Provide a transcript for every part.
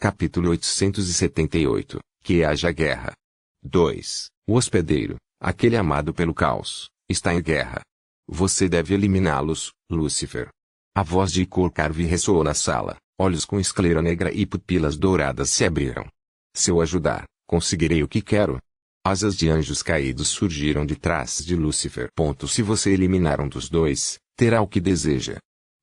Capítulo 878. Que haja guerra. 2. O hospedeiro, aquele amado pelo caos, está em guerra. Você deve eliminá-los, Lúcifer. A voz de Icor-Carvi ressoou na sala, olhos com esclera negra e pupilas douradas se abriram. Se eu ajudar, conseguirei o que quero. Asas de anjos caídos surgiram de trás de Lúcifer. Se você eliminar um dos dois, terá o que deseja.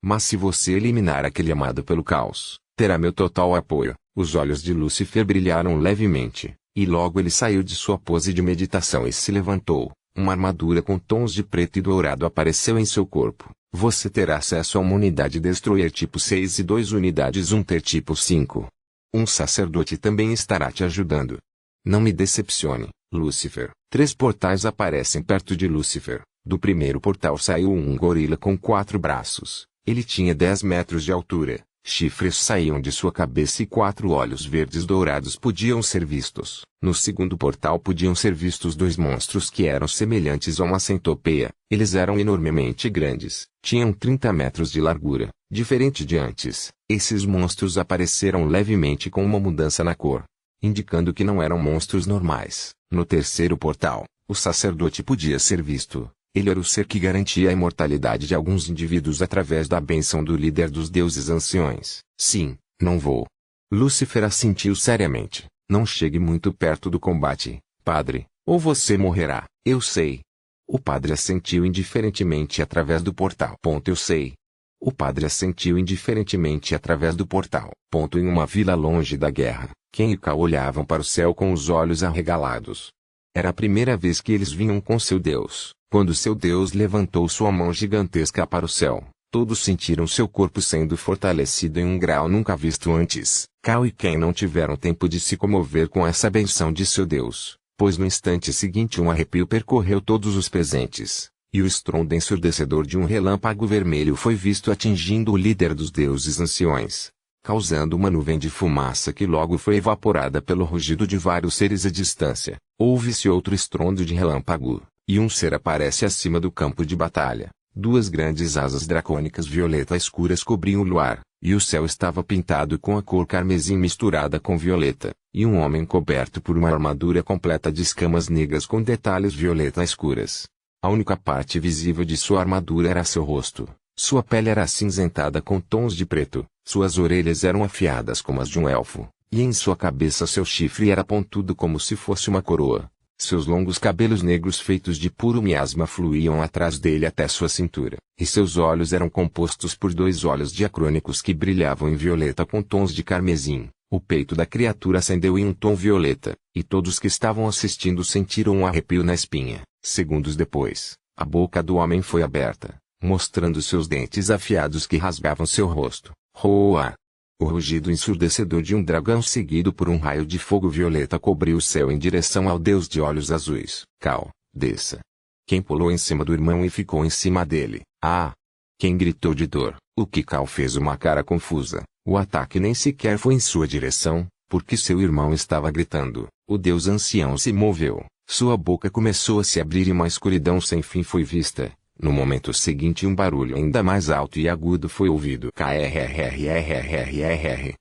Mas se você eliminar aquele amado pelo caos, terá meu total apoio. Os olhos de Lúcifer brilharam levemente, e logo ele saiu de sua pose de meditação e se levantou. Uma armadura com tons de preto e dourado apareceu em seu corpo. Você terá acesso a uma unidade Destroyer tipo 6 e 2 unidades Hunter tipo 5. Um sacerdote também estará te ajudando. Não me decepcione, Lúcifer. 3 portais aparecem perto de Lúcifer. Do primeiro portal saiu um gorila com 4 braços. Ele tinha 10 metros de altura. Chifres saíam de sua cabeça e 4 olhos verdes dourados podiam ser vistos. No segundo portal podiam ser vistos 2 monstros que eram semelhantes a uma centopeia. Eles eram enormemente grandes, tinham 30 metros de largura. Diferente de antes, esses monstros apareceram levemente com uma mudança na cor, indicando que não eram monstros normais. No terceiro portal, o sacerdote podia ser visto. Ele era o ser que garantia a imortalidade de alguns indivíduos através da bênção do líder dos deuses anciões. Sim, não vou. Lúcifer assentiu seriamente. Não chegue muito perto do combate, padre, ou você morrerá. Eu sei. O padre assentiu indiferentemente através do portal. Eu sei. O padre assentiu indiferentemente através do portal. Em uma vila longe da guerra, Ken e Cal olhavam para o céu com os olhos arregalados. Era a primeira vez que eles vinham com seu Deus. Quando seu Deus levantou sua mão gigantesca para o céu, todos sentiram seu corpo sendo fortalecido em um grau nunca visto antes. Cal e Ken não tiveram tempo de se comover com essa benção de seu Deus, pois no instante seguinte um arrepio percorreu todos os presentes, e o estrondo ensurdecedor de um relâmpago vermelho foi visto atingindo o líder dos deuses anciões, causando uma nuvem de fumaça que logo foi evaporada pelo rugido de vários seres à distância. Houve-se outro estrondo de relâmpago. E um ser aparece acima do campo de batalha. 2 grandes asas dracônicas violeta escuras cobriam o luar, e o céu estava pintado com a cor carmesim misturada com violeta, e um homem coberto por uma armadura completa de escamas negras com detalhes violeta escuras. A única parte visível de sua armadura era seu rosto. Sua pele era acinzentada com tons de preto, suas orelhas eram afiadas como as de um elfo, e em sua cabeça seu chifre era pontudo como se fosse uma coroa. Seus longos cabelos negros feitos de puro miasma fluíam atrás dele até sua cintura, e seus olhos eram compostos por 2 olhos diacrônicos que brilhavam em violeta com tons de carmesim. O peito da criatura acendeu em um tom violeta, e todos que estavam assistindo sentiram um arrepio na espinha. Segundos depois, a boca do homem foi aberta, mostrando seus dentes afiados que rasgavam seu rosto. Roa! O rugido ensurdecedor de um dragão seguido por um raio de fogo violeta cobriu o céu em direção ao deus de olhos azuis. Cal, desça. Quem pulou em cima do irmão e ficou em cima dele. Ah! Quem gritou de dor. O que Cal fez uma cara confusa. O ataque nem sequer foi em sua direção, porque seu irmão estava gritando. O deus ancião se moveu. Sua boca começou a se abrir e uma escuridão sem fim foi vista. No momento seguinte um barulho ainda mais alto e agudo foi ouvido. Krrrrrrrrr.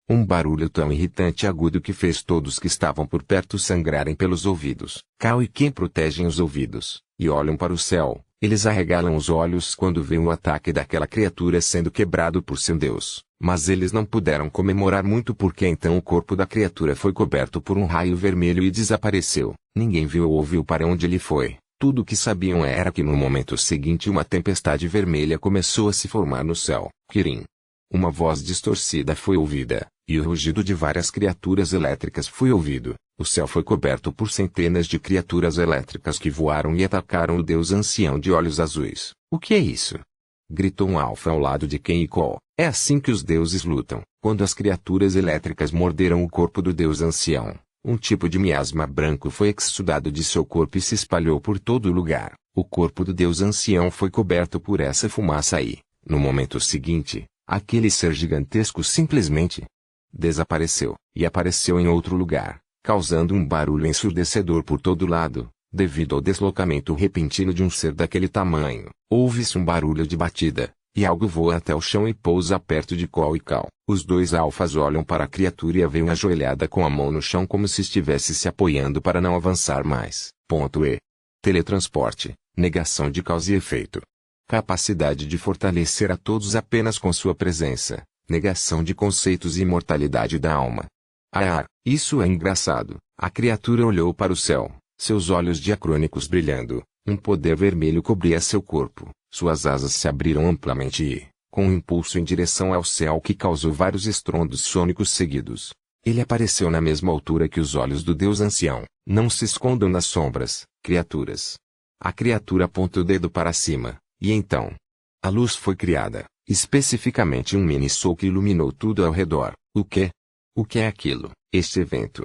Um barulho tão irritante e agudo que fez todos que estavam por perto sangrarem pelos ouvidos. Cal e Ken protegem os ouvidos, e olham para o céu. Eles arregalam os olhos quando veem o ataque daquela criatura sendo quebrado por seu Deus. Mas eles não puderam comemorar muito porque então o corpo da criatura foi coberto por um raio vermelho e desapareceu. Ninguém viu ou ouviu para onde ele foi. Tudo o que sabiam era que no momento seguinte uma tempestade vermelha começou a se formar no céu. Kirin. Uma voz distorcida foi ouvida, e o rugido de várias criaturas elétricas foi ouvido. O céu foi coberto por centenas de criaturas elétricas que voaram e atacaram o deus ancião de olhos azuis. O que é isso? Gritou um alfa ao lado de Ken e Cole. É assim que os deuses lutam. Quando as criaturas elétricas morderam o corpo do deus ancião, um tipo de miasma branco foi exsudado de seu corpo e se espalhou por todo o lugar. O corpo do deus ancião foi coberto por essa fumaça e, no momento seguinte, aquele ser gigantesco simplesmente desapareceu, e apareceu em outro lugar, causando um barulho ensurdecedor por todo lado. Devido ao deslocamento repentino de um ser daquele tamanho, houve-se um barulho de batida, E algo voa até o chão e pousa perto de Cole e Cal. Os dois alfas olham para a criatura e a veem ajoelhada com a mão no chão como se estivesse se apoiando para não avançar mais. Ponto E. Teletransporte, negação de causa e efeito. Capacidade de fortalecer a todos apenas com sua presença, negação de conceitos e imortalidade da alma. Isso é engraçado. A criatura olhou para o céu, seus olhos diacrônicos brilhando, um poder vermelho cobria seu corpo, suas asas se abriram amplamente e, com um impulso em direção ao céu que causou vários estrondos sônicos seguidos, ele apareceu na mesma altura que os olhos do Deus Ancião. Não se escondam nas sombras, criaturas. A criatura apontou o dedo para cima, e então, a luz foi criada, especificamente um mini-sol que iluminou tudo ao redor. O quê? O que é aquilo? Este evento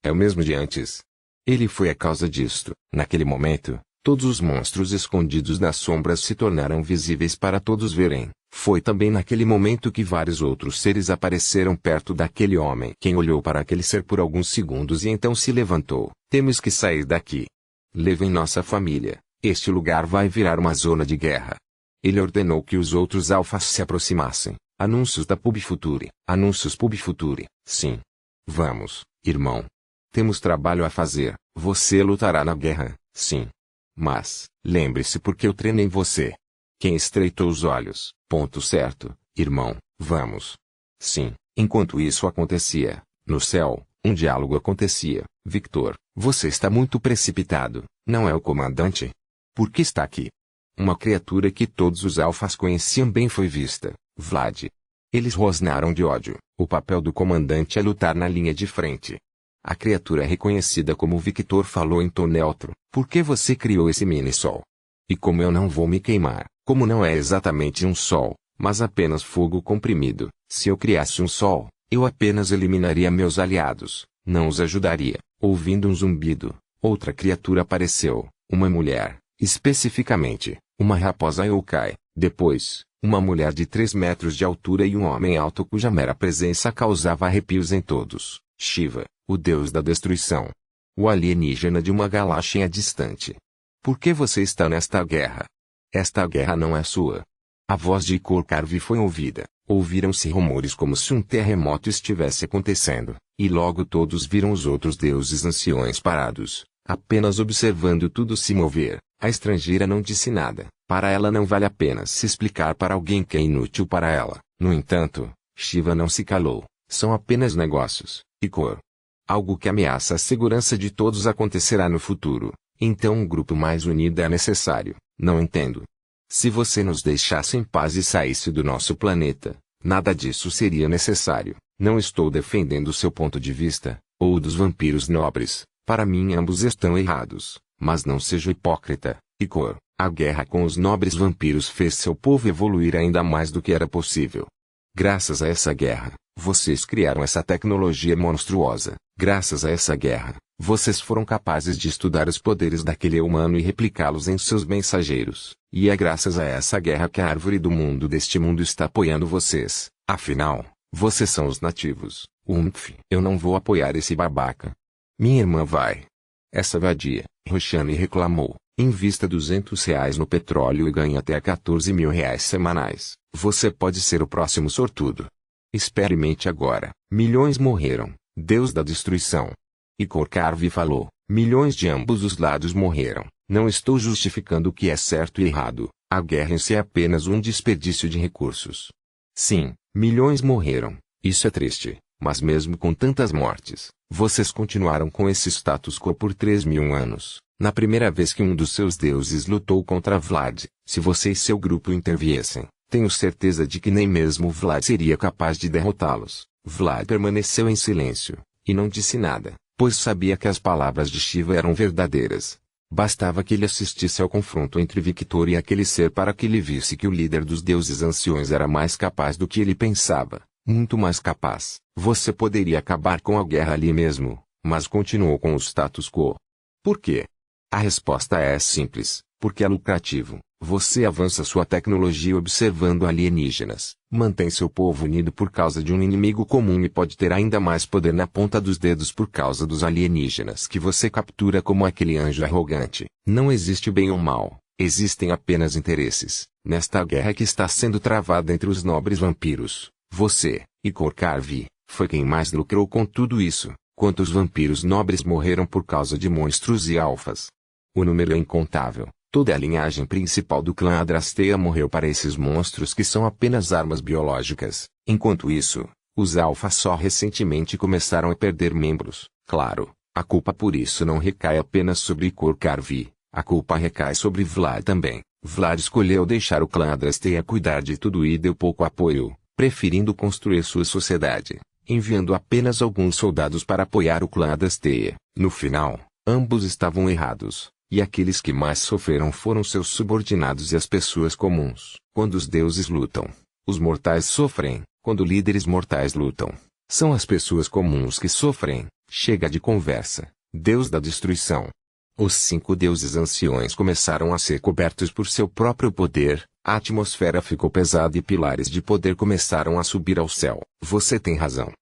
é o mesmo de antes. Ele foi a causa disto. Naquele momento, todos os monstros escondidos nas sombras se tornaram visíveis para todos verem. Foi também naquele momento que vários outros seres apareceram perto daquele homem. Quem olhou para aquele ser por alguns segundos e então se levantou. Temos que sair daqui. Levem nossa família. Este lugar vai virar uma zona de guerra. Ele ordenou que os outros alfas se aproximassem. Anúncios da Pub Future. Anúncios Pub Future. Sim. Vamos, irmão. Temos trabalho a fazer. Você lutará na guerra, sim. Mas, lembre-se porque eu treinei você. Quem estreitou os olhos? Ponto certo, irmão, vamos. Sim, enquanto isso acontecia, no céu, um diálogo acontecia. Victor, você está muito precipitado, não é o comandante? Por que está aqui? Uma criatura que todos os alfas conheciam bem foi vista, Vlad. Eles rosnaram de ódio. O papel do comandante é lutar na linha de frente. A criatura reconhecida como Victor falou em tom neutro. Por que você criou esse mini-sol? E como eu não vou me queimar, como não é exatamente um sol, mas apenas fogo comprimido, se eu criasse um sol, eu apenas eliminaria meus aliados, não os ajudaria. Ouvindo um zumbido, outra criatura apareceu, uma mulher, especificamente, uma raposa yokai. Depois, uma mulher de 3 metros de altura e um homem alto cuja mera presença causava arrepios em todos. Shiva, o deus da destruição. O alienígena de uma galáxia distante. Por que você está nesta guerra? Esta guerra não é sua. A voz de Igor Carvi foi ouvida. Ouviram-se rumores como se um terremoto estivesse acontecendo, e logo todos viram os outros deuses anciões parados, apenas observando tudo se mover. A estrangeira não disse nada. Para ela não vale a pena se explicar para alguém que é inútil para ela. No entanto, Shiva não se calou. São apenas negócios, Igor. Algo que ameaça a segurança de todos acontecerá no futuro. Então um grupo mais unido é necessário. Não entendo. Se você nos deixasse em paz e saísse do nosso planeta, nada disso seria necessário. Não estou defendendo seu ponto de vista, ou dos vampiros nobres. Para mim ambos estão errados. Mas não seja hipócrita, Igor. A guerra com os nobres vampiros fez seu povo evoluir ainda mais do que era possível. Graças a essa guerra, vocês criaram essa tecnologia monstruosa. Graças a essa guerra, vocês foram capazes de estudar os poderes daquele humano e replicá-los em seus mensageiros. E é graças a essa guerra que a árvore do mundo deste mundo está apoiando vocês. Afinal, vocês são os nativos. Eu não vou apoiar esse babaca. Minha irmã vai. Essa vadia, Roxane reclamou. Invista R$ 200 no petróleo e ganhe até R$ 14.000 semanais. Você pode ser o próximo sortudo. Experimente agora. Milhões morreram. Deus da destruição. Igor Carvi falou. Milhões de ambos os lados morreram. Não estou justificando o que é certo e errado. A guerra em si é apenas um desperdício de recursos. Sim, milhões morreram. Isso é triste. Mas mesmo com tantas mortes, vocês continuaram com esse status quo por 3.000 anos. Na primeira vez que um dos seus deuses lutou contra Vlad, se você e seu grupo interviessem, tenho certeza de que nem mesmo Vlad seria capaz de derrotá-los. Vlad permaneceu em silêncio, e não disse nada, pois sabia que as palavras de Shiva eram verdadeiras. Bastava que ele assistisse ao confronto entre Victor e aquele ser para que ele visse que o líder dos deuses anciões era mais capaz do que ele pensava, muito mais capaz. Você poderia acabar com a guerra ali mesmo, mas continuou com o status quo. Por quê? A resposta é simples, porque é lucrativo. Você avança sua tecnologia observando alienígenas, mantém seu povo unido por causa de um inimigo comum e pode ter ainda mais poder na ponta dos dedos por causa dos alienígenas que você captura como aquele anjo arrogante. Não existe bem ou mal, Existem apenas interesses, nesta guerra que está sendo travada entre os nobres vampiros. Você, Icor Carvi, foi quem mais lucrou com tudo isso. Quantos vampiros nobres morreram por causa de monstros e alfas? O número é incontável. Toda a linhagem principal do clã Adrasteia morreu para esses monstros que são apenas armas biológicas. Enquanto isso, os alfas só recentemente começaram a perder membros. Claro, a culpa por isso não recai apenas sobre Icor Carvi. A culpa recai sobre Vlad também. Vlad escolheu deixar o clã Adrasteia cuidar de tudo e deu pouco apoio, preferindo construir sua sociedade, enviando apenas alguns soldados para apoiar o clã Adrasteia. No final, ambos estavam errados, e aqueles que mais sofreram foram seus subordinados e as pessoas comuns. Quando os deuses lutam, os mortais sofrem. Quando líderes mortais lutam, são as pessoas comuns que sofrem. Chega de conversa, Deus da destruição. Os 5 deuses anciões começaram a ser cobertos por seu próprio poder, a atmosfera ficou pesada e pilares de poder começaram a subir ao céu. Você tem razão.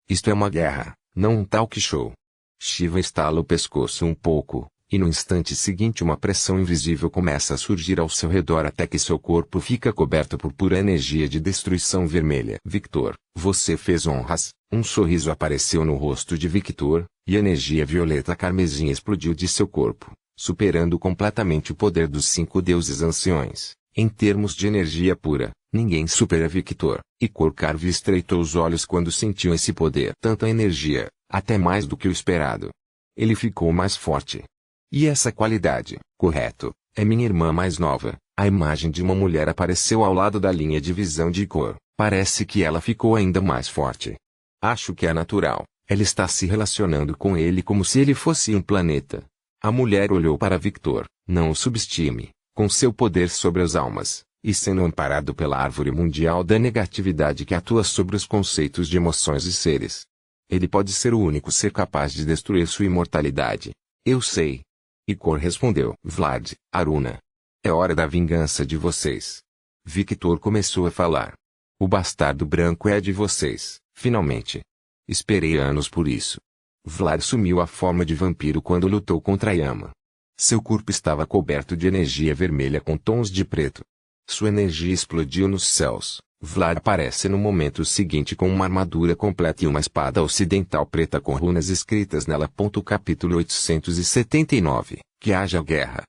Isto é uma guerra, não um talk show. Shiva estala o pescoço um pouco, e no instante seguinte uma pressão invisível começa a surgir ao seu redor até que seu corpo fica coberto por pura energia de destruição vermelha. Victor, você fez honras. Um sorriso apareceu no rosto de Victor, e energia violeta carmesim explodiu de seu corpo, superando completamente o poder dos 5 deuses anciões. Em termos de energia pura, ninguém supera Victor. Icor Carvi estreitou os olhos quando sentiu esse poder. Tanta energia, até mais do que o esperado. Ele ficou mais forte. E essa qualidade, correto, é minha irmã mais nova. A imagem de uma mulher apareceu ao lado da linha de visão de Icor. Parece que ela ficou ainda mais forte. Acho que é natural. Ela está se relacionando com ele como se ele fosse um planeta. A mulher olhou para Victor. Não o subestime. Com seu poder sobre as almas, e sendo amparado pela árvore mundial da negatividade que atua sobre os conceitos de emoções e seres. Ele pode ser o único ser capaz de destruir sua imortalidade. Eu sei. Icor respondeu. Vlad, Aruna. É hora da vingança de vocês. Victor começou a falar. O bastardo branco é de vocês, finalmente. Esperei anos por isso. Vlad assumiu a forma de vampiro quando lutou contra Yama. Seu corpo estava coberto de energia vermelha com tons de preto. Sua energia explodiu nos céus. Vlad aparece no momento seguinte com uma armadura completa e uma espada ocidental preta com runas escritas nela. Capítulo 879. Que haja guerra.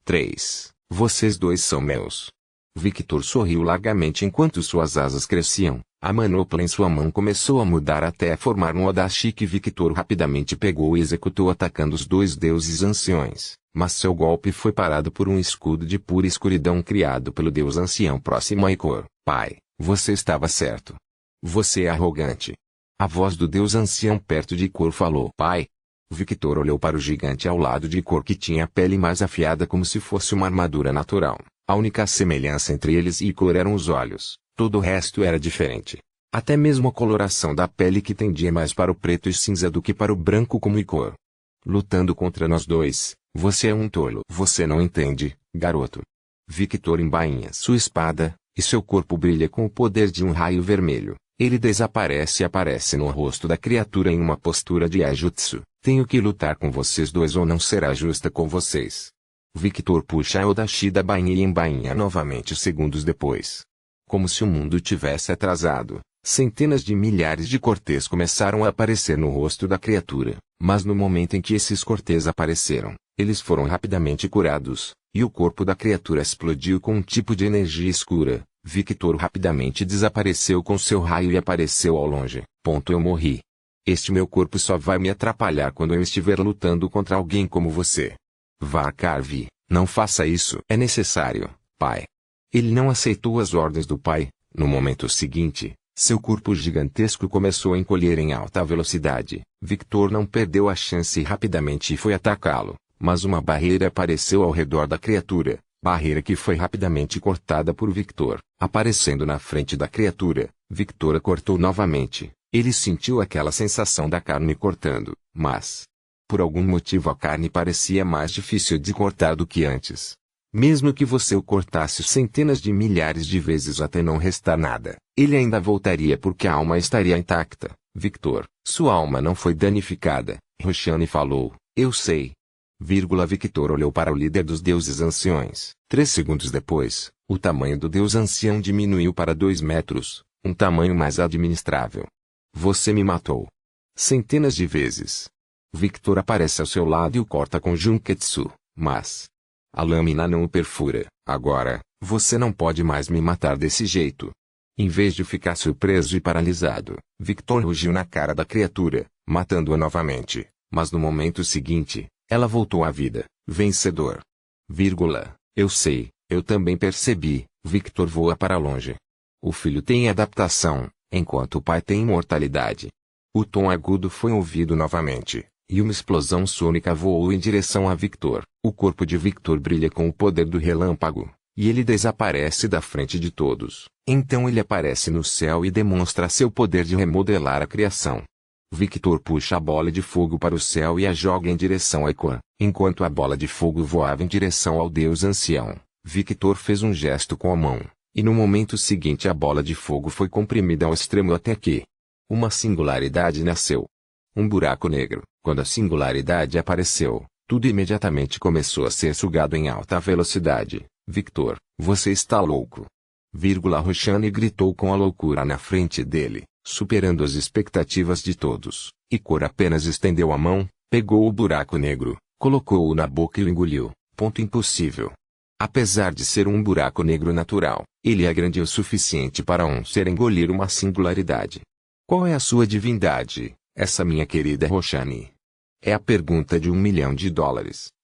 3. Vocês dois são meus. Victor sorriu largamente enquanto suas asas cresciam. A manopla em sua mão começou a mudar até formar um Odashi que Victor rapidamente pegou e executou atacando os 2 deuses anciões. Mas seu golpe foi parado por um escudo de pura escuridão criado pelo deus ancião próximo a Icor. Pai, você estava certo. Você é arrogante. A voz do deus ancião perto de Icor falou. Pai. Victor olhou para o gigante ao lado de Icor que tinha a pele mais afiada como se fosse uma armadura natural. A única semelhança entre eles e Icor eram os olhos. Todo o resto era diferente. Até mesmo a coloração da pele que tendia mais para o preto e cinza do que para o branco como Icor. Lutando contra nós dois, você é um tolo. Você não entende, garoto. Victor embainha sua espada, e seu corpo brilha com o poder de um raio vermelho. Ele desaparece e aparece no rosto da criatura em uma postura de Aijutsu. Tenho que lutar com vocês dois ou não será justa com vocês. Victor puxa a Odashi da bainha e embainha novamente segundos depois. Como se o mundo tivesse atrasado, centenas de milhares de cortês começaram a aparecer no rosto da criatura, mas no momento em que esses cortês apareceram, eles foram rapidamente curados, e o corpo da criatura explodiu com um tipo de energia escura. Victor rapidamente desapareceu com seu raio e apareceu ao longe. Eu morri. Este meu corpo só vai me atrapalhar quando eu estiver lutando contra alguém como você. Vá, Carvi, não faça isso. É necessário, pai. Ele não aceitou as ordens do pai. No momento seguinte, seu corpo gigantesco começou a encolher em alta velocidade. Victor não perdeu a chance e rapidamente foi atacá-lo, mas uma barreira apareceu ao redor da criatura, barreira que foi rapidamente cortada por Victor. Aparecendo na frente da criatura, Victor a cortou novamente. Ele sentiu aquela sensação da carne cortando, mas, por algum motivo a carne parecia mais difícil de cortar do que antes. Mesmo que você o cortasse centenas de milhares de vezes até não restar nada, ele ainda voltaria porque a alma estaria intacta. Victor, sua alma não foi danificada. Roshiane falou. Eu sei. Victor olhou para o líder dos deuses anciões. 3 segundos depois, o tamanho do deus ancião diminuiu para 2 metros, um tamanho mais administrável. Você me matou. Centenas de vezes. Victor aparece ao seu lado e o corta com Junketsu, mas a lâmina não o perfura. Agora, você não pode mais me matar desse jeito. Em vez de ficar surpreso e paralisado, Victor rugiu na cara da criatura, matando-a novamente. Mas no momento seguinte, ela voltou à vida, vencedor. Eu sei, eu também percebi. Victor voa para longe. O filho tem adaptação, enquanto o pai tem imortalidade. O tom agudo foi ouvido novamente, e uma explosão sônica voou em direção a Victor. O corpo de Victor brilha com o poder do relâmpago, e ele desaparece da frente de todos. Então ele aparece no céu e demonstra seu poder de remodelar a criação. Victor puxa a bola de fogo para o céu e a joga em direção a Ikor. Enquanto a bola de fogo voava em direção ao deus ancião, Victor fez um gesto com a mão, e no momento seguinte a bola de fogo foi comprimida ao extremo até que uma singularidade nasceu. Um buraco negro. Quando a singularidade apareceu, tudo imediatamente começou a ser sugado em alta velocidade. Victor, você está louco. Roshani gritou com a loucura na frente dele, superando as expectativas de todos. Ikor apenas estendeu a mão, pegou o buraco negro, colocou-o na boca e o engoliu. Ponto impossível. Apesar de ser um buraco negro natural, ele é grande o suficiente para um ser engolir uma singularidade. Qual é a sua divindade, essa minha querida Roshani? É a pergunta de $1 milhão.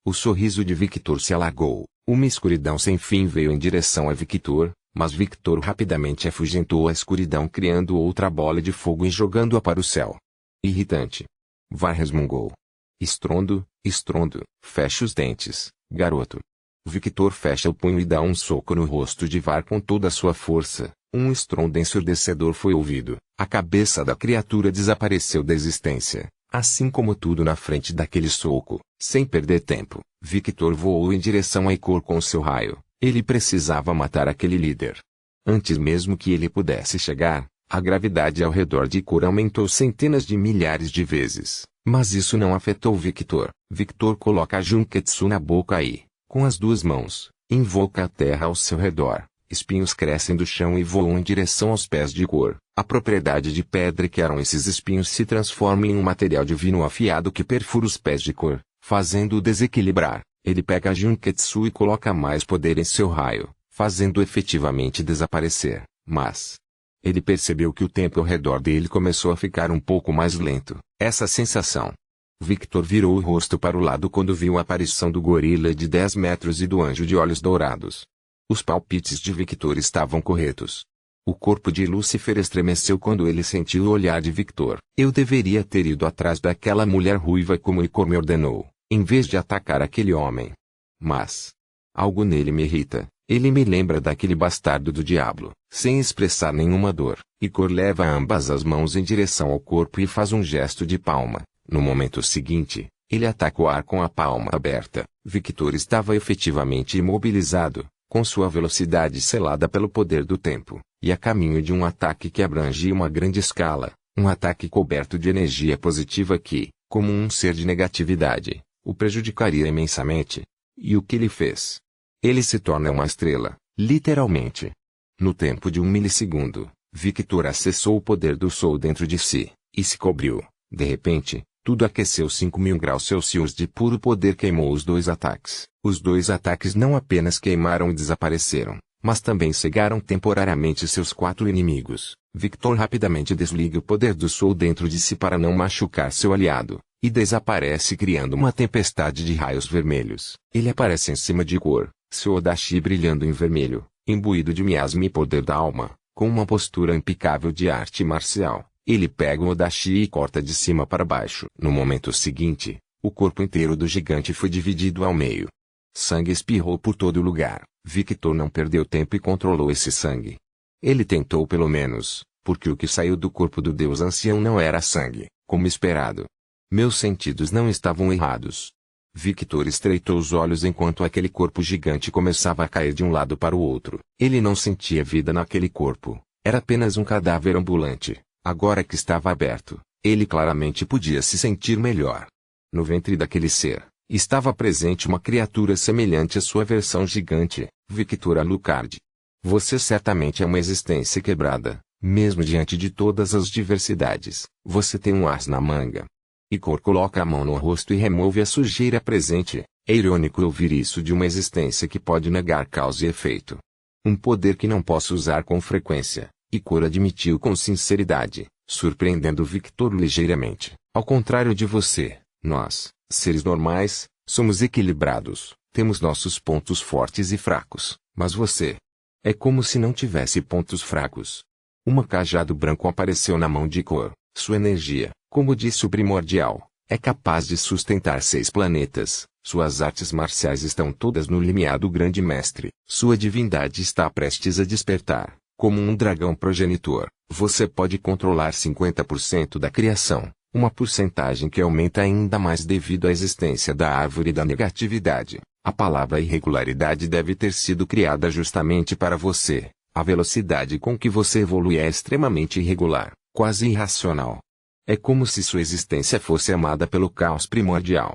O sorriso de Victor se alargou. Uma escuridão sem fim veio em direção a Victor, mas Victor rapidamente afugentou a escuridão criando outra bola de fogo e jogando-a para o céu. Irritante. Var resmungou. Estrondo, estrondo, feche os dentes, garoto. Victor fecha o punho e dá um soco no rosto de Var com toda a sua força. Um estrondo ensurdecedor foi ouvido. A cabeça da criatura desapareceu da existência, assim como tudo na frente daquele soco. Sem perder tempo, Victor voou em direção a Ikor com seu raio. Ele precisava matar aquele líder. Antes mesmo que ele pudesse chegar, a gravidade ao redor de Ikor aumentou centenas de milhares de vezes. Mas isso não afetou Victor. Victor coloca a Junketsu na boca e, com as 2 mãos, invoca a terra ao seu redor. Espinhos crescem do chão e voam em direção aos pés de Ikor. A propriedade de pedra que eram esses espinhos se transforma em um material divino afiado que perfura os pés de Ikor, fazendo-o desequilibrar. Ele pega a Junketsu e coloca mais poder em seu raio, fazendo-o efetivamente desaparecer. Mas ele percebeu que o tempo ao redor dele começou a ficar um pouco mais lento. Essa sensação. Victor virou o rosto para o lado quando viu a aparição do gorila de 10 metros e do anjo de olhos dourados. Os palpites de Victor estavam corretos. O corpo de Lúcifer estremeceu quando ele sentiu o olhar de Victor. Eu deveria ter ido atrás daquela mulher ruiva como Ikor me ordenou, em vez de atacar aquele homem. Mas algo nele me irrita. Ele me lembra daquele bastardo do diabo. Sem expressar nenhuma dor, Ikor leva ambas as mãos em direção ao corpo e faz um gesto de palma. No momento seguinte, ele ataca o ar com a palma aberta. Victor estava efetivamente imobilizado, com sua velocidade selada pelo poder do tempo, e a caminho de um ataque que abrangia uma grande escala, um ataque coberto de energia positiva que, como um ser de negatividade, o prejudicaria imensamente. E o que ele fez? Ele se torna uma estrela, literalmente. No tempo de 1 milissegundo, Victor acessou o poder do Sol dentro de si, e se cobriu. De repente, tudo aqueceu 5.000 graus Celsius de puro poder queimou os 2 ataques. Os 2 ataques não apenas queimaram e desapareceram, mas também cegaram temporariamente seus 4 inimigos. Victor rapidamente desliga o poder do Sol dentro de si para não machucar seu aliado, e desaparece criando uma tempestade de raios vermelhos. Ele aparece em cima de Ikor, seu Odashi brilhando em vermelho, imbuído de miasma e poder da alma, com uma postura impecável de arte marcial. Ele pega o Odashi e corta de cima para baixo. No momento seguinte, o corpo inteiro do gigante foi dividido ao meio. Sangue espirrou por todo lugar. Victor não perdeu tempo e controlou esse sangue. Ele tentou pelo menos, porque o que saiu do corpo do deus ancião não era sangue, como esperado. Meus sentidos não estavam errados. Victor estreitou os olhos enquanto aquele corpo gigante começava a cair de um lado para o outro. Ele não sentia vida naquele corpo. Era apenas um cadáver ambulante. Agora que estava aberto, ele claramente podia se sentir melhor. No ventre daquele ser, Estava presente uma criatura semelhante à sua versão gigante, Victor Alucard. Você certamente é uma existência quebrada, mesmo diante de todas as diversidades. Você tem um as na manga. Icor coloca a mão no rosto e remove a sujeira presente. É irônico ouvir isso de uma existência que pode negar causa e efeito. Um poder que não posso usar com frequência, Icor admitiu com sinceridade, surpreendendo Victor ligeiramente. Ao contrário de você, nós, seres normais, somos equilibrados, temos nossos pontos fortes e fracos, mas você é como se não tivesse pontos fracos. Um cajado branco apareceu na mão de Icor. Sua energia, como disse o primordial, é capaz de sustentar 6 planetas. Suas artes marciais estão todas no limiar do grande mestre. Sua divindade está prestes a despertar. Como um dragão progenitor, você pode controlar 50% da criação, uma porcentagem que aumenta ainda mais devido à existência da árvore da negatividade. A palavra irregularidade deve ter sido criada justamente para você. A velocidade com que você evolui é extremamente irregular, quase irracional. É como se sua existência fosse amada pelo caos primordial.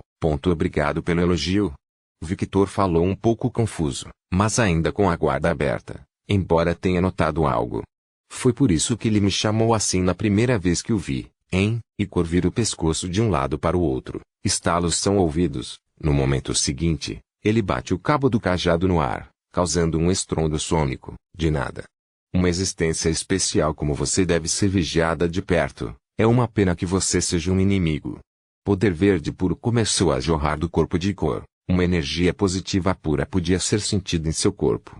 Obrigado pelo elogio. Victor falou um pouco confuso, mas ainda com a guarda aberta, embora tenha notado algo. Foi por isso que ele me chamou assim na primeira vez que o vi, hein? Icor vira o pescoço de um lado para o outro. Estalos são ouvidos. No momento seguinte, ele bate o cabo do cajado no ar, causando um estrondo sônico. De nada. Uma existência especial como você deve ser vigiada de perto. É uma pena que você seja um inimigo. Poder verde puro começou a jorrar do corpo de Icor. Uma energia positiva pura podia ser sentida em seu corpo.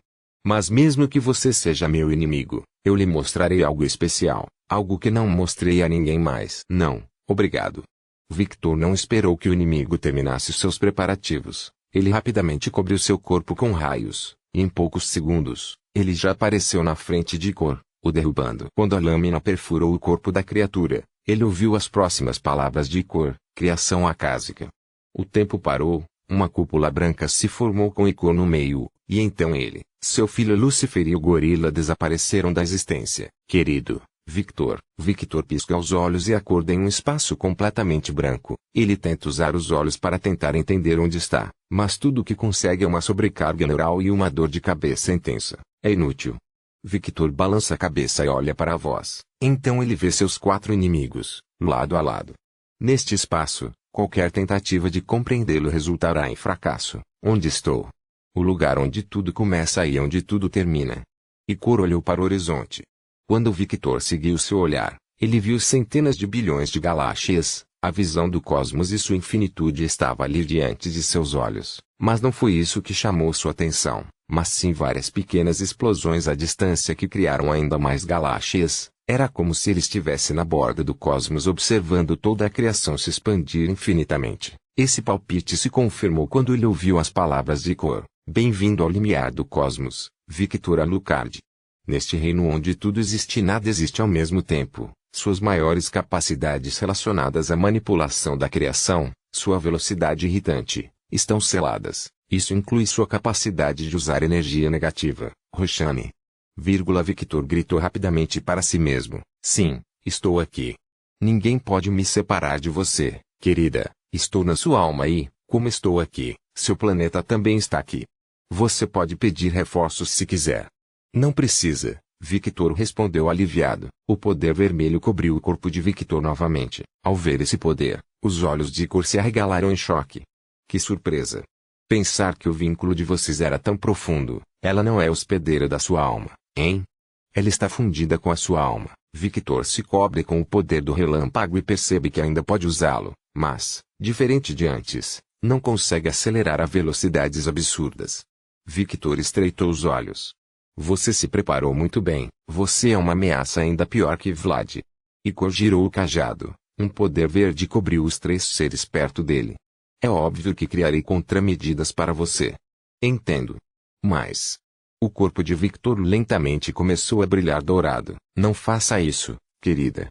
Mas mesmo que você seja meu inimigo, eu lhe mostrarei algo especial, algo que não mostrei a ninguém mais. Não, obrigado. Victor não esperou que o inimigo terminasse seus preparativos. Ele rapidamente cobriu seu corpo com raios, e em poucos segundos, ele já apareceu na frente de Icor, o derrubando. Quando a lâmina perfurou o corpo da criatura, ele ouviu as próximas palavras de Icor, criação acásica. O tempo parou, uma cúpula branca se formou com Icor no meio, e então ele, seu filho Lúcifer e o gorila desapareceram da existência. Querido Victor. Victor pisca os olhos e acorda em um espaço completamente branco. Ele tenta usar os olhos para tentar entender onde está, mas tudo o que consegue é uma sobrecarga neural e uma dor de cabeça intensa. É inútil. Victor balança a cabeça e olha para a voz. Então ele vê seus 4 inimigos, lado a lado. Neste espaço, qualquer tentativa de compreendê-lo resultará em fracasso. Onde estou? O lugar onde tudo começa e onde tudo termina. Icor olhou para o horizonte. Quando Victor seguiu seu olhar, ele viu centenas de bilhões de galáxias. A visão do cosmos e sua infinitude estava ali diante de seus olhos. Mas não foi isso que chamou sua atenção, mas sim várias pequenas explosões à distância que criaram ainda mais galáxias. Era como se ele estivesse na borda do cosmos observando toda a criação se expandir infinitamente. Esse palpite se confirmou quando ele ouviu as palavras de Icor. Bem-vindo ao limiar do cosmos, Victor Alucard. Neste reino onde tudo existe e nada existe ao mesmo tempo, suas maiores capacidades relacionadas à manipulação da criação, sua velocidade irritante, estão seladas. Isso inclui sua capacidade de usar energia negativa. Roshani. Victor gritou rapidamente para si mesmo. Sim, estou aqui. Ninguém pode me separar de você, querida. Estou na sua alma e, como estou aqui, seu planeta também está aqui. Você pode pedir reforços se quiser. Não precisa, Victor respondeu aliviado. O poder vermelho cobriu o corpo de Victor novamente. Ao ver esse poder, os olhos de Icor se arregalaram em choque. Que surpresa! Pensar que o vínculo de vocês era tão profundo. Ela não é hospedeira da sua alma, hein? Ela está fundida com a sua alma. Victor se cobre com o poder do relâmpago e percebe que ainda pode usá-lo, mas, diferente de antes, não consegue acelerar a velocidades absurdas. Victor estreitou os olhos. Você se preparou muito bem. Você é uma ameaça ainda pior que Vlad. Icor girou o cajado. Um poder verde cobriu os 3 seres perto dele. É óbvio que criarei contramedidas para você. Entendo. Mas... O corpo de Victor lentamente começou a brilhar dourado. Não faça isso, querida.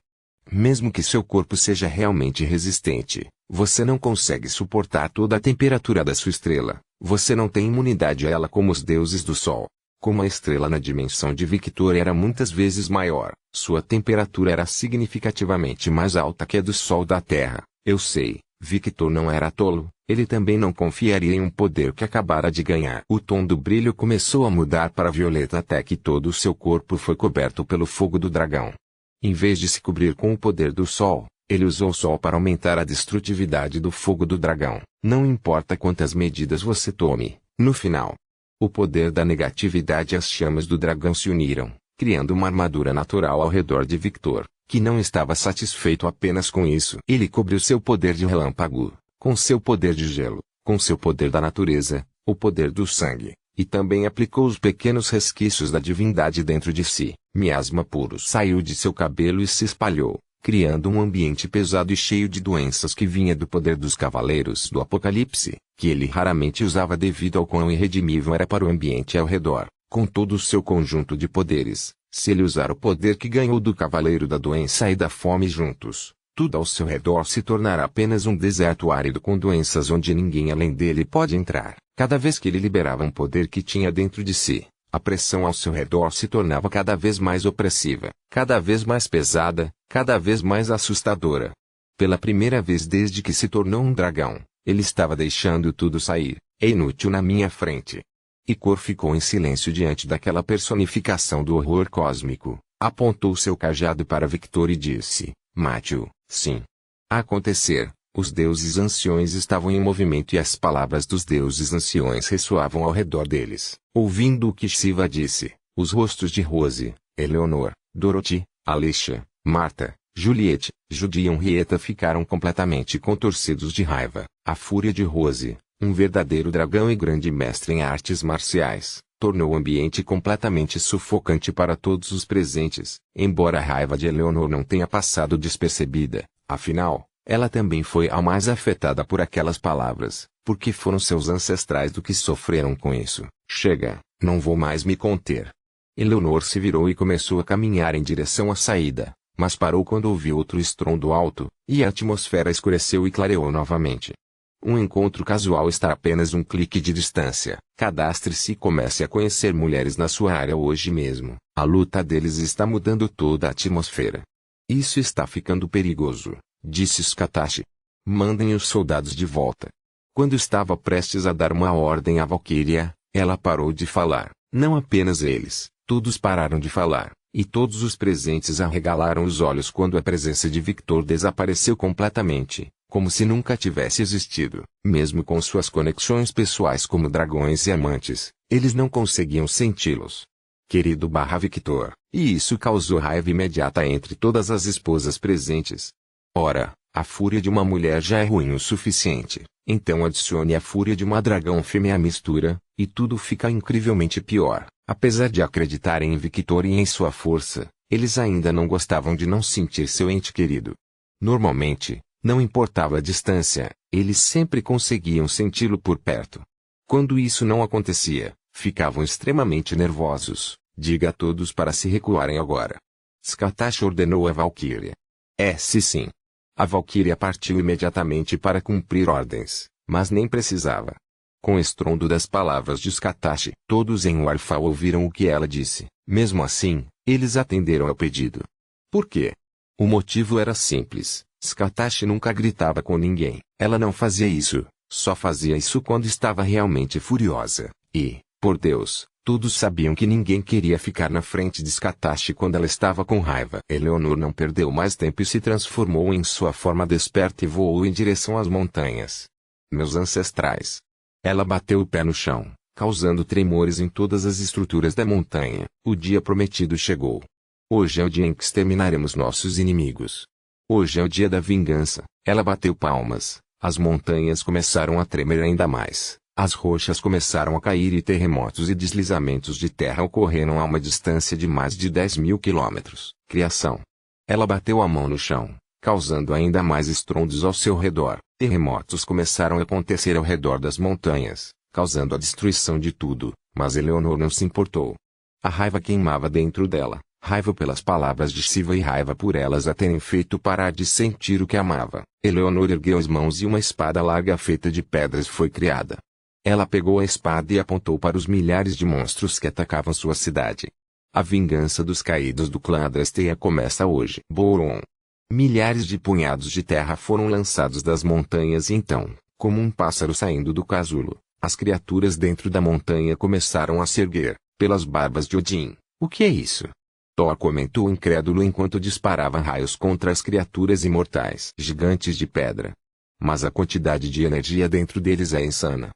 Mesmo que seu corpo seja realmente resistente, você não consegue suportar toda a temperatura da sua estrela. Você não tem imunidade a ela como os deuses do Sol. Como a estrela na dimensão de Victor era muitas vezes maior, sua temperatura era significativamente mais alta que a do Sol da Terra. Eu sei, Victor não era tolo, Ele também não confiaria em um poder que acabara de ganhar. O tom do brilho começou a mudar para violeta até que todo o seu corpo foi coberto pelo fogo do dragão. Em vez de se cobrir com o poder do sol, ele usou o sol para aumentar a destrutividade do fogo do dragão. Não importa quantas medidas você tome, no final, o poder da negatividade e as chamas do dragão se uniram, criando uma armadura natural ao redor de Victor, que não estava satisfeito apenas com isso. Ele cobriu seu poder de relâmpago, com seu poder de gelo, com seu poder da natureza, o poder do sangue, e também aplicou os pequenos resquícios da divindade dentro de si. Miasma puro saiu de seu cabelo e se espalhou, criando um ambiente pesado e cheio de doenças que vinha do poder dos cavaleiros do Apocalipse, que ele raramente usava devido ao quão irredimível era para o ambiente ao redor. Com todo o seu conjunto de poderes, se ele usar o poder que ganhou do Cavaleiro da Doença e da Fome juntos, tudo ao seu redor se tornará apenas um deserto árido com doenças onde ninguém além dele pode entrar. Cada vez que ele liberava um poder que tinha dentro de si, a pressão ao seu redor se tornava cada vez mais opressiva, cada vez mais pesada, cada vez mais assustadora. Pela primeira vez desde que se tornou um dragão, ele estava deixando tudo sair. É inútil na minha frente. Icor ficou em silêncio diante daquela personificação do horror cósmico. Apontou seu cajado para Victor e disse: mate-o, sim. A acontecer, os deuses anciões estavam em movimento e as palavras dos deuses anciões ressoavam ao redor deles. Ouvindo o que Shiva disse, os rostos de Rose, Eleonor, Dorothy, Alicia, Marta, Juliette, Judy e Henrietta ficaram completamente contorcidos de raiva. A fúria de Rose, um verdadeiro dragão e grande mestre em artes marciais, tornou o ambiente completamente sufocante para todos os presentes. Embora a raiva de Eleonor não tenha passado despercebida, afinal, ela também foi a mais afetada por aquelas palavras, porque foram seus ancestrais do que sofreram com isso. Chega, não vou mais me conter. Eleonor se virou e começou a caminhar em direção à saída, mas parou quando ouviu outro estrondo alto, e a atmosfera escureceu e clareou novamente. Um encontro casual está a apenas um clique de distância. Cadastre-se e comece a conhecer mulheres na sua área hoje mesmo. A luta deles está mudando toda a atmosfera. Isso está ficando perigoso, disse Skatashi. Mandem os soldados de volta. Quando estava prestes a dar uma ordem à Valkyria, ela parou de falar. Não apenas eles, todos pararam de falar, e todos os presentes arregalaram os olhos quando a presença de Victor desapareceu completamente, como se nunca tivesse existido. Mesmo com suas conexões pessoais como dragões e amantes, eles não conseguiam senti-los. Querido Victor, e isso causou raiva imediata entre todas as esposas presentes. Ora, a fúria de uma mulher já é ruim o suficiente, então adicione a fúria de uma dragão fêmea à mistura, e tudo fica incrivelmente pior. Apesar de acreditarem em Victor e em sua força, eles ainda não gostavam de não sentir seu ente querido. Normalmente, não importava a distância, eles sempre conseguiam senti-lo por perto. Quando isso não acontecia, ficavam extremamente nervosos. Diga a todos para se recuarem agora. Skatashi ordenou a Valkyria. Sim. A Valkyria partiu imediatamente para cumprir ordens, mas nem precisava. Com o estrondo das palavras de Skatashi, todos em Warfall ouviram o que ela disse. Mesmo assim, eles atenderam ao pedido. Por quê? O motivo era simples. Skatashi nunca gritava com ninguém. Ela não fazia isso, só fazia isso quando estava realmente furiosa. E, por Deus, todos sabiam que ninguém queria ficar na frente de Skatashi quando ela estava com raiva. Eleonor não perdeu mais tempo e se transformou em sua forma desperta e voou em direção às montanhas. Meus ancestrais. Ela bateu o pé no chão, causando tremores em todas as estruturas da montanha. O dia prometido chegou. Hoje é o dia em que exterminaremos nossos inimigos. Hoje é o dia da vingança. Ela bateu palmas. As montanhas começaram a tremer ainda mais. As rochas começaram a cair e terremotos e deslizamentos de terra ocorreram a uma distância de mais de 10.000 quilômetros. Criação. Ela bateu a mão no chão, causando ainda mais estrondos ao seu redor. Terremotos começaram a acontecer ao redor das montanhas, causando a destruição de tudo, mas Eleonor não se importou. A raiva queimava dentro dela, raiva pelas palavras de Shiva e raiva por elas a terem feito parar de sentir o que amava. Eleonor ergueu as mãos e uma espada larga feita de pedras foi criada. Ela pegou a espada e apontou para os milhares de monstros que atacavam sua cidade. A vingança dos caídos do clã Adrasteia começa hoje. Boron. Milhares de punhados de terra foram lançados das montanhas e então, Como um pássaro saindo do casulo, as criaturas dentro da montanha começaram a se erguer, pelas barbas de Odin. O que é isso? Thor comentou incrédulo enquanto disparava raios contra as criaturas imortais gigantes de pedra. Mas a quantidade de energia dentro deles é insana.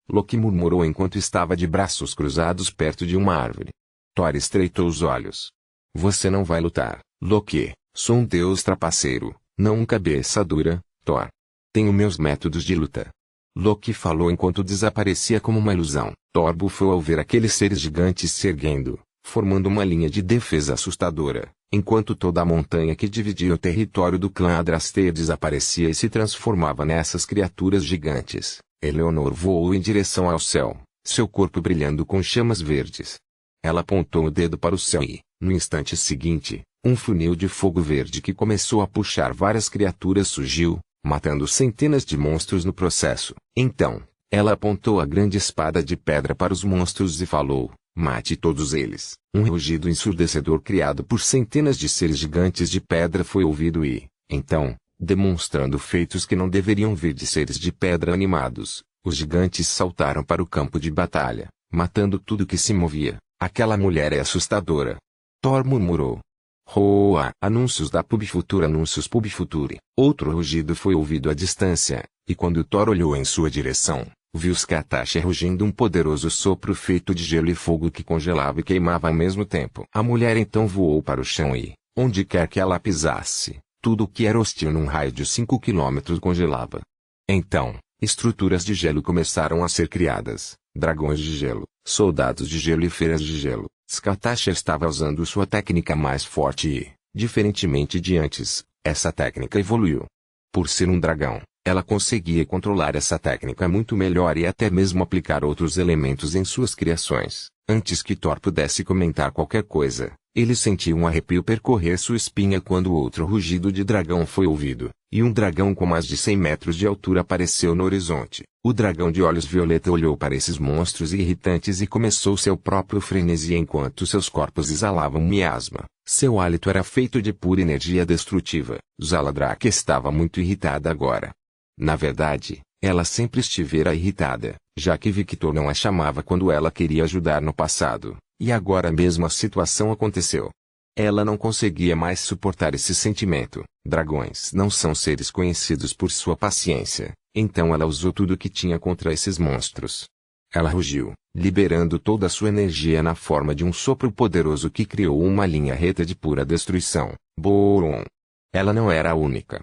Loki murmurou enquanto estava de braços cruzados perto de uma árvore. Thor estreitou os olhos. Você não vai lutar, Loki. Sou um deus trapaceiro, não um cabeça dura, Thor. Tenho meus métodos de luta. Loki falou enquanto desaparecia como uma ilusão. Thor bufou ao ver aqueles seres gigantes se erguendo, formando uma linha de defesa assustadora, enquanto toda a montanha que dividia o território do clã Adrastea desaparecia e se transformava nessas criaturas gigantes. Eleanor voou em direção ao céu, seu corpo brilhando com chamas verdes. Ela apontou o dedo para o céu e, no instante seguinte, um funil de fogo verde que começou a puxar várias criaturas surgiu, matando centenas de monstros no processo. Então, ela apontou a grande espada de pedra para os monstros e falou: mate todos eles. Um rugido ensurdecedor criado por centenas de seres gigantes de pedra foi ouvido e, então, demonstrando feitos que não deveriam vir de seres de pedra animados, os gigantes saltaram para o campo de batalha, matando tudo que se movia. Aquela mulher é assustadora. Thor murmurou. Roa! Anúncios da Pub Future. Anúncios Pub Future. Outro rugido foi ouvido à distância, e quando Thor olhou em sua direção, viu Skatashi rugindo, um poderoso sopro feito de gelo e fogo que congelava e queimava ao mesmo tempo. A mulher então voou para o chão e, onde quer que ela pisasse, tudo o que era hostil num raio de 5 quilômetros congelava. Então, estruturas de gelo começaram a ser criadas, dragões de gelo, soldados de gelo e feiras de gelo. Skatashi estava usando sua técnica mais forte e, diferentemente de antes, essa técnica evoluiu. Por ser um dragão, ela conseguia controlar essa técnica muito melhor e até mesmo aplicar outros elementos em suas criações. Antes que Thor pudesse comentar qualquer coisa, ele sentiu um arrepio percorrer sua espinha quando outro rugido de dragão foi ouvido, e um dragão com mais de 100 metros de altura apareceu no horizonte. O dragão de olhos violeta olhou para esses monstros irritantes e começou seu próprio frenesi enquanto seus corpos exalavam miasma. Seu hálito era feito de pura energia destrutiva. Zaladrak estava muito irritada agora. Na verdade, ela sempre estivera irritada, já que Victor não a chamava quando ela queria ajudar no passado, e agora a mesma situação aconteceu. Ela não conseguia mais suportar esse sentimento. Dragões não são seres conhecidos por sua paciência, então ela usou tudo o que tinha contra esses monstros. Ela rugiu, liberando toda a sua energia na forma de um sopro poderoso que criou uma linha reta de pura destruição. Boron! Ela não era a única.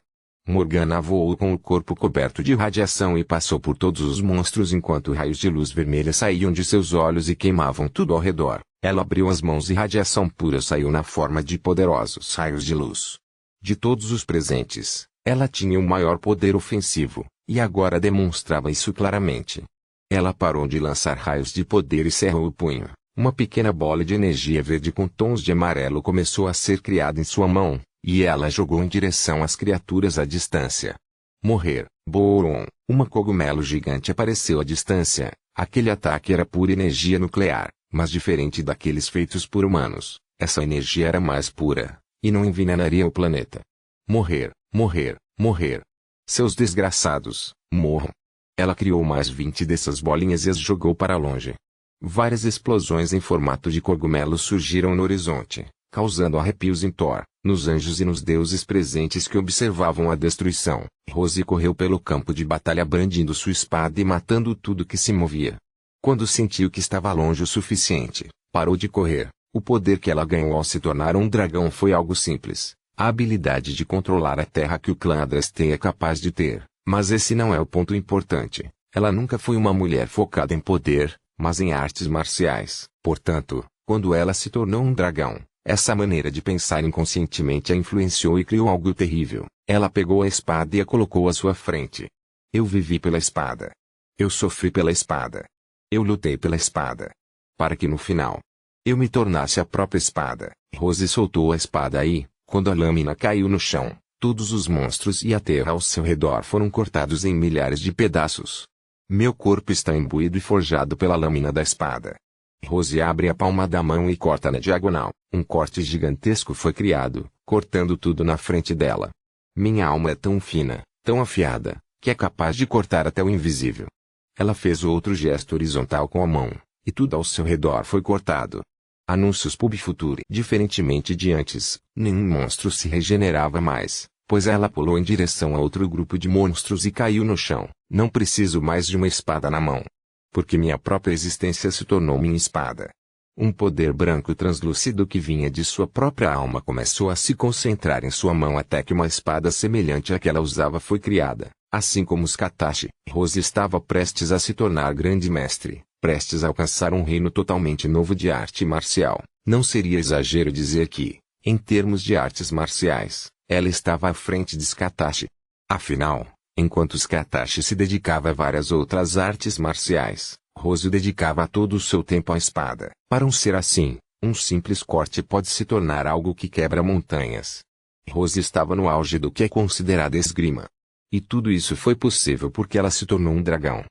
Morgana voou com o corpo coberto de radiação e passou por todos os monstros enquanto raios de luz vermelha saíam de seus olhos e queimavam tudo ao redor. Ela abriu as mãos e radiação pura saiu na forma de poderosos raios de luz. De todos os presentes, ela tinha o maior poder ofensivo, e agora demonstrava isso claramente. Ela parou de lançar raios de poder e cerrou o punho. Uma pequena bola de energia verde com tons de amarelo começou a ser criada em sua mão, e ela jogou em direção às criaturas à distância. Morrer. Boron! Uma cogumelo gigante apareceu à distância. Aquele ataque era pura energia nuclear, mas diferente daqueles feitos por humanos, essa energia era mais pura, e não envenenaria o planeta. Morrer, morrer, morrer. Seus desgraçados, morram. Ela criou mais 20 dessas bolinhas e as jogou para longe. Várias explosões em formato de cogumelo surgiram no horizonte, causando arrepios em Thor, nos anjos e nos deuses presentes que observavam a destruição. Rose correu pelo campo de batalha brandindo sua espada e matando tudo que se movia. Quando sentiu que estava longe o suficiente, parou de correr. O poder que ela ganhou ao se tornar um dragão foi algo simples, a habilidade de controlar a terra que o clã Adrastea é capaz de ter. Mas esse não é o ponto importante. Ela nunca foi uma mulher focada em poder, mas em artes marciais. Portanto, quando ela se tornou um dragão, essa maneira de pensar inconscientemente a influenciou e criou algo terrível. Ela pegou a espada e a colocou à sua frente. Eu vivi pela espada. Eu sofri pela espada. Eu lutei pela espada. Para que no final, eu me tornasse a própria espada. Rose soltou a espada e, quando a lâmina caiu no chão, todos os monstros e a terra ao seu redor foram cortados em milhares de pedaços. Meu corpo está imbuído e forjado pela lâmina da espada. Rose abre a palma da mão e corta na diagonal. Um corte gigantesco foi criado, cortando tudo na frente dela. Minha alma é tão fina, tão afiada, que é capaz de cortar até o invisível. Ela fez outro gesto horizontal com a mão, e tudo ao seu redor foi cortado. Anúncios Pub Future. Diferentemente de antes, nenhum monstro se regenerava mais, pois ela pulou em direção a outro grupo de monstros e caiu no chão. Não preciso mais de uma espada na mão. Porque minha própria existência se tornou minha espada. Um poder branco translúcido que vinha de sua própria alma começou a se concentrar em sua mão até que uma espada semelhante à que ela usava foi criada. Assim como os Katashi, Rose estava prestes a se tornar grande mestre, prestes a alcançar um reino totalmente novo de arte marcial. Não seria exagero dizer que, em termos de artes marciais, ela estava à frente de Katashi. Afinal, enquanto Katashi se dedicava a várias outras artes marciais, Rose dedicava todo o seu tempo à espada. Para um ser assim, um simples corte pode se tornar algo que quebra montanhas. Rose estava no auge do que é considerada esgrima. E tudo isso foi possível porque ela se tornou um dragão.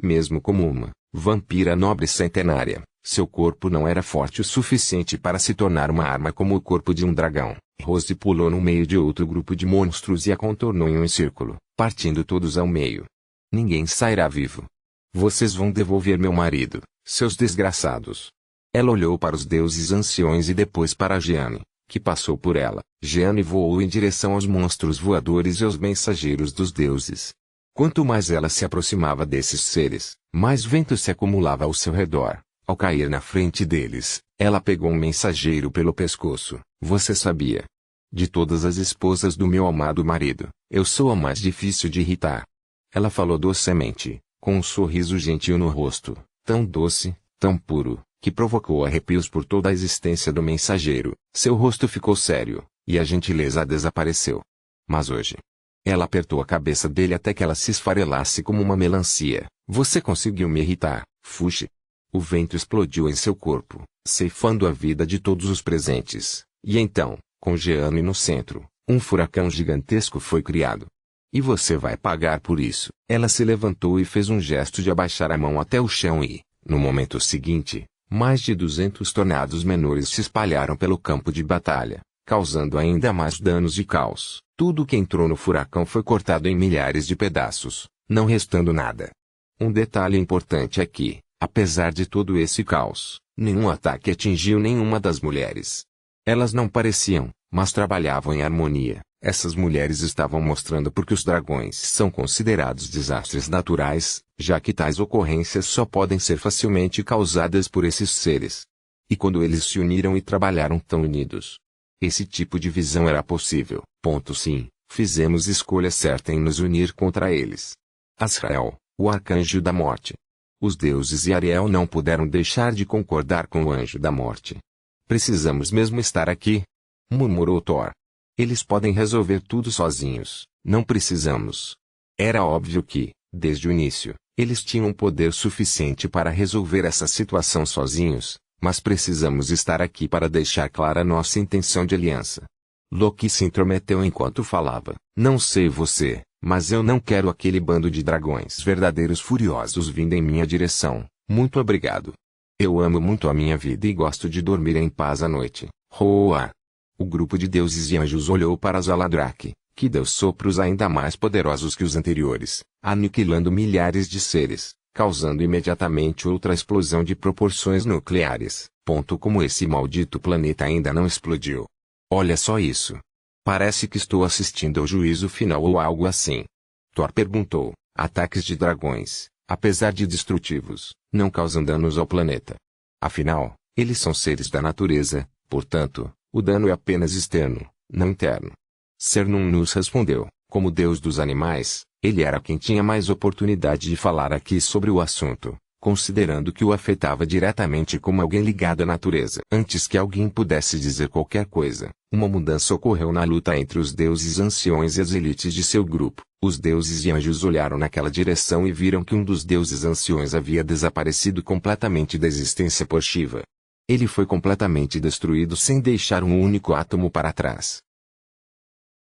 Mesmo como uma vampira nobre centenária, seu corpo não era forte o suficiente para se tornar uma arma como o corpo de um dragão. Rose pulou no meio de outro grupo de monstros e a contornou em um círculo, partindo todos ao meio. Ninguém sairá vivo. Vocês vão devolver meu marido, seus desgraçados. Ela olhou para os deuses anciões e depois para Jeanne, que passou por ela. Jeanne voou em direção aos monstros voadores e aos mensageiros dos deuses. Quanto mais ela se aproximava desses seres, mais vento se acumulava ao seu redor. Ao cair na frente deles, ela pegou um mensageiro pelo pescoço. Você sabia? De todas as esposas do meu amado marido, eu sou a mais difícil de irritar. Ela falou docemente, com um sorriso gentil no rosto, tão doce, tão puro, que provocou arrepios por toda a existência do mensageiro. Seu rosto ficou sério, e a gentileza desapareceu. Mas hoje, ela apertou a cabeça dele até que ela se esfarelasse como uma melancia. Você conseguiu me irritar, Fushi. O vento explodiu em seu corpo, ceifando a vida de todos os presentes. E então, com Jeanne no centro, um furacão gigantesco foi criado. E você vai pagar por isso. Ela se levantou e fez um gesto de abaixar a mão até o chão e, no momento seguinte, mais de 200 tornados menores se espalharam pelo campo de batalha, causando ainda mais danos e caos. Tudo que entrou no furacão foi cortado em milhares de pedaços, não restando nada. Um detalhe importante é que, apesar de todo esse caos, nenhum ataque atingiu nenhuma das mulheres. Elas não pareciam, mas trabalhavam em harmonia. Essas mulheres estavam mostrando por que os dragões são considerados desastres naturais, já que tais ocorrências só podem ser facilmente causadas por esses seres. E quando eles se uniram e trabalharam tão unidos, esse tipo de visão era possível. Sim, fizemos escolha certa em nos unir contra eles. Azrael, o arcanjo da morte. Os deuses e Ariel não puderam deixar de concordar com o anjo da morte. Precisamos mesmo estar aqui? Murmurou Thor. Eles podem resolver tudo sozinhos, não precisamos. Era óbvio que, desde o início, eles tinham poder suficiente para resolver essa situação sozinhos, mas precisamos estar aqui para deixar clara nossa intenção de aliança. Loki se intrometeu enquanto falava. Não sei você, mas eu não quero aquele bando de dragões verdadeiros furiosos vindo em minha direção. Muito obrigado. Eu amo muito a minha vida e gosto de dormir em paz à noite. Roa! O grupo de deuses e anjos olhou para Zaladrak, que deu sopros ainda mais poderosos que os anteriores, aniquilando milhares de seres, causando imediatamente outra explosão de proporções nucleares. Como esse maldito planeta ainda não explodiu. Olha só isso. Parece que estou assistindo ao juízo final ou algo assim. Thor perguntou. Ataques de dragões, apesar de destrutivos, não causam danos ao planeta. Afinal, eles são seres da natureza, portanto, o dano é apenas externo, não interno. Cernunnos nos respondeu, como deus dos animais, ele era quem tinha mais oportunidade de falar aqui sobre o assunto, considerando que o afetava diretamente como alguém ligado à natureza. Antes que alguém pudesse dizer qualquer coisa, uma mudança ocorreu na luta entre os deuses anciões e as elites de seu grupo. Os deuses e anjos olharam naquela direção e viram que um dos deuses anciões havia desaparecido completamente da existência por Shiva. Ele foi completamente destruído sem deixar um único átomo para trás.